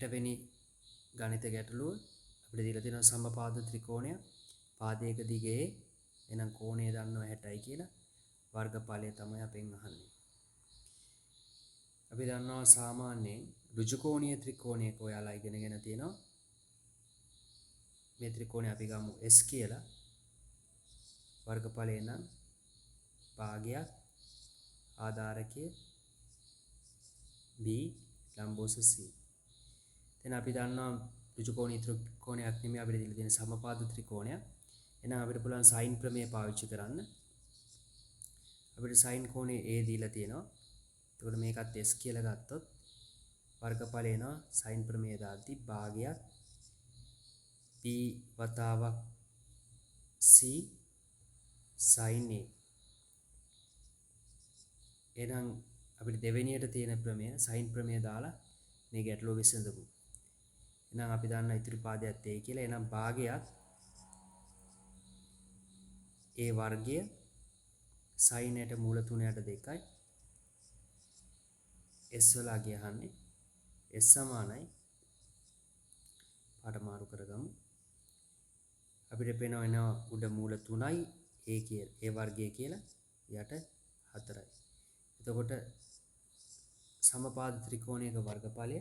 8වෙනි ගණිත ගැටලුව අපිට දීලා තියෙනවා සමපාද ත්‍රිකෝණය පාදයක දිගේ එහෙනම් කෝණය දන්නවා 60යි කියලා වර්ගඵලය තමයි අපෙන් අහන්නේ. අපි දන්නවා සාමාන්‍යයෙන් ඍජුකෝණීය ත්‍රිකෝණයක ඔයාලා ඉගෙනගෙන තියෙනවා. මේ ත්‍රිකෝණය අපි ගමු S කියලා. වර්ගඵලය නම් භාගයක් ආධාරකයේ B ලම්බෝස C. දැන් අපි දන්නවා ඍජුකෝණීය ත්‍රිකෝණයක් නෙමෙයි අපිට දීලා තියෙන සමපාද ත්‍රිකෝණයක්. එහෙනම් අපිට පුළුවන් සයින් ප්‍රමේය පාවිච්චි කරන්න. අපිට සයින් කෝණය A දීලා තියෙනවා. එතකොට මේකත් S කියලා ගත්තොත් වර්ගඵලය එනවා සයින් ප්‍රමේය දාද්දි භාගයක් B වතාවක් C sin A. එහෙනම් අපිට දෙවෙනියට තියෙන ප්‍රමේය සයින් ප්‍රමේය දාලා මේ ගැටලුව විසඳමු. එහෙනම් අපි දන්නා ඉතිරි පාදයක් A කියලා. එහෙනම් භාගයක් A වර්ගය sin යට මූල 3/2යි S වල අගය අහන්නේ S සමානයි පාට මාරු කරගමු. අපිට පේනවා උඩ මූල 3යි A කියලා A වර්ගය කියලා යට 4යි. එතකොට සමපාද ත්‍රිකෝණයක වර්ගඵලය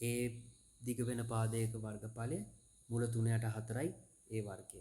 A දිග වෙන පාදයක වර්ගඵලය මූල 3යට 4යි A වර්ගය.